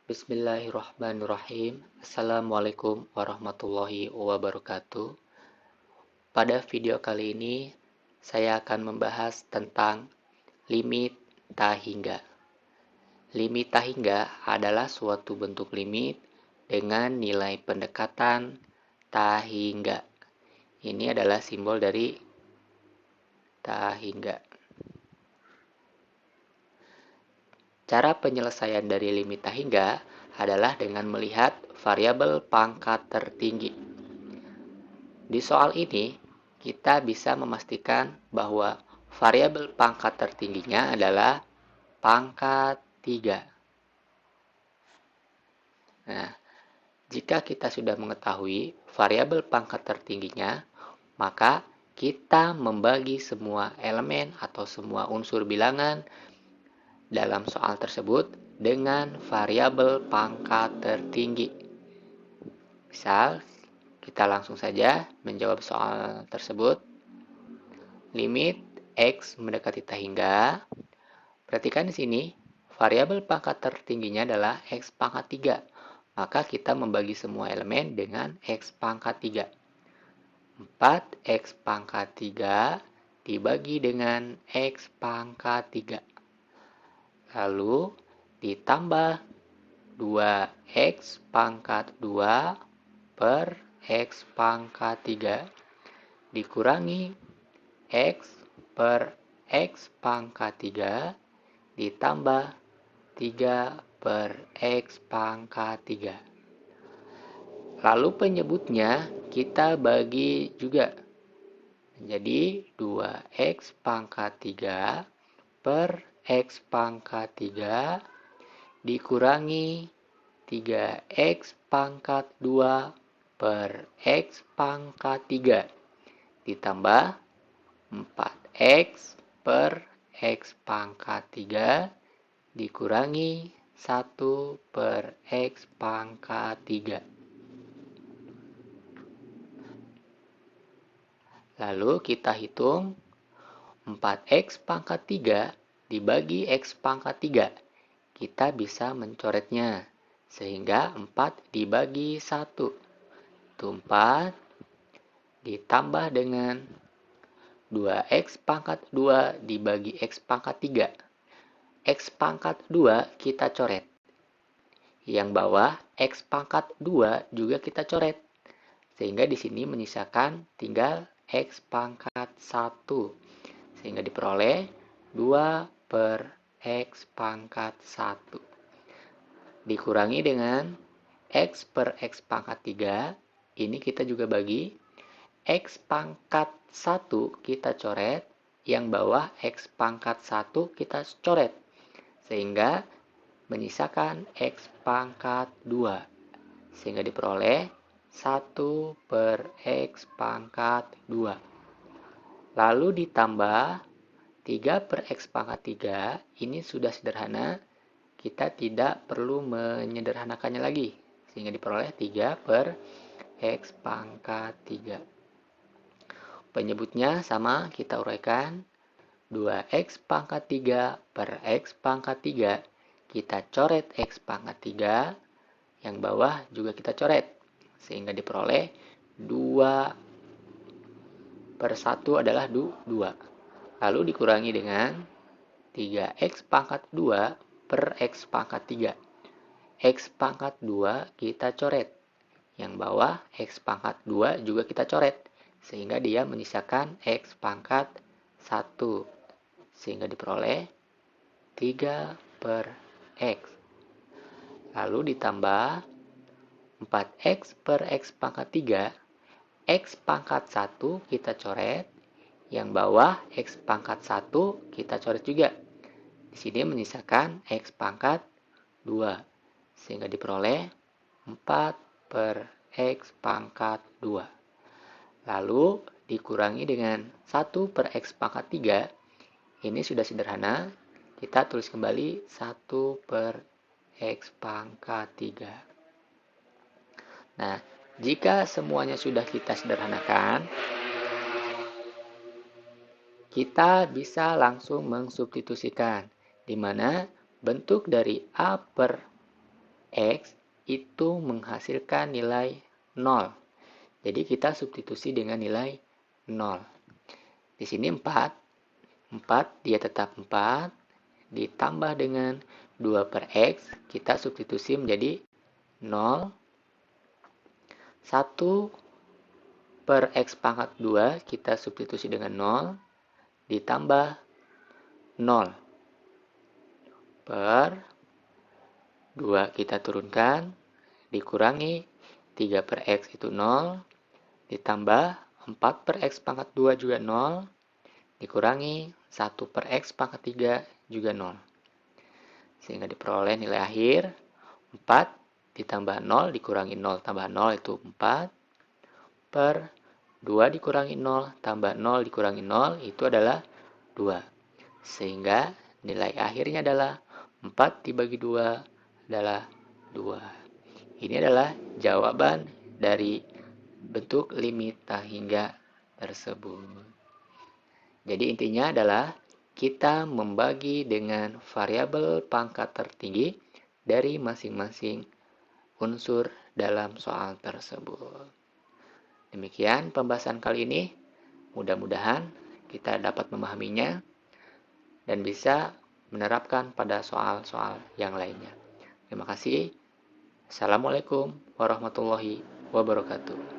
Bismillahirrahmanirrahim. Assalamualaikum warahmatullahi wabarakatuh. Pada video kali ini, saya akan membahas tentang limit tak hingga. Limit tak hingga adalah suatu bentuk limit dengan nilai pendekatan tak hingga. Ini adalah simbol dari tak hingga. Cara penyelesaian dari limit tak hingga adalah dengan melihat variabel pangkat tertinggi. Di soal ini, kita bisa memastikan bahwa variabel pangkat tertingginya adalah pangkat 3. Nah, jika kita sudah mengetahui variabel pangkat tertingginya, maka kita membagi semua elemen atau semua unsur bilangan dalam soal tersebut dengan variabel pangkat tertinggi. Misal, kita langsung saja menjawab soal tersebut. Limit X mendekati tak hingga. Perhatikan di sini, variabel pangkat tertingginya adalah X pangkat 3. Maka kita membagi semua elemen dengan X pangkat 3. 4X pangkat 3 dibagi dengan X pangkat 3. Lalu ditambah 2X pangkat 2 per X pangkat 3 dikurangi X per X pangkat 3 ditambah 3 per X pangkat 3. Lalu penyebutnya kita bagi juga. Jadi 2X pangkat 3 per X pangkat 3 dikurangi 3X pangkat 2 per X pangkat 3 ditambah 4X per X pangkat 3 dikurangi 1 per X pangkat 3. Lalu kita hitung 4X pangkat 3 dibagi X pangkat 3. Kita bisa mencoretnya. Sehingga 4 dibagi 1. Itu 4 ditambah dengan 2X pangkat 2 dibagi X pangkat 3. X pangkat 2 kita coret. Yang bawah X pangkat 2 juga kita coret. Sehingga di sini menyisakan tinggal X pangkat 1. Sehingga diperoleh 2 per X pangkat 1. Dikurangi dengan X per X pangkat 3. Ini kita juga bagi. X pangkat 1 kita coret. Yang bawah X pangkat 1 kita coret. Sehingga menyisakan X pangkat 2. Sehingga diperoleh 1 per X pangkat 2. Lalu ditambah 3 per X pangkat 3. Ini sudah sederhana. Kita tidak perlu menyederhanakannya lagi. Sehingga diperoleh 3 per X pangkat 3. Penyebutnya sama, kita uraikan. 2X pangkat 3 per X pangkat 3. Kita coret X pangkat 3. Yang bawah juga kita coret. Sehingga diperoleh 2 per 1 adalah 2. Lalu dikurangi dengan 3X pangkat 2 per X pangkat 3. X pangkat 2 kita coret. Yang bawah X pangkat 2 juga kita coret. Sehingga dia menyisakan X pangkat 1. Sehingga diperoleh 3 per X. Lalu ditambah 4X per X pangkat 3. X pangkat 1 kita coret. Yang bawah X pangkat 1 kita coret juga. Di sini menyisakan X pangkat 2. Sehingga diperoleh 4 per X pangkat 2. Lalu dikurangi dengan 1 per X pangkat 3. Ini sudah sederhana. Kita tulis kembali 1 per X pangkat 3. Nah, jika semuanya sudah kita sederhanakan, kita bisa langsung mensubstitusikan, di mana bentuk dari A per X itu menghasilkan nilai 0. Jadi kita substitusi dengan nilai 0. Di sini 4. 4 dia tetap 4. Ditambah dengan 2 per X, kita substitusi menjadi 0. 1 per X pangkat 2, kita substitusi dengan 0. Ditambah 0 per 2 kita turunkan, dikurangi 3 per X itu 0, ditambah 4 per X pangkat 2 juga 0, dikurangi 1 per X pangkat 3 juga 0. Sehingga diperoleh nilai akhir 4 ditambah 0 dikurangi 0 tambah 0 itu 4 per 2 dikurangi 0 tambah 0 dikurangi 0 itu adalah 2. Sehingga nilai akhirnya adalah 4 dibagi 2 adalah 2. Ini adalah jawaban dari bentuk limit tak hingga tersebut. Jadi intinya adalah kita membagi dengan variabel pangkat tertinggi dari masing-masing unsur dalam soal tersebut. Demikian pembahasan kali ini. Mudah-mudahan kita dapat memahaminya dan bisa menerapkan pada soal-soal yang lainnya. Terima kasih. Assalamualaikum warahmatullahi wabarakatuh.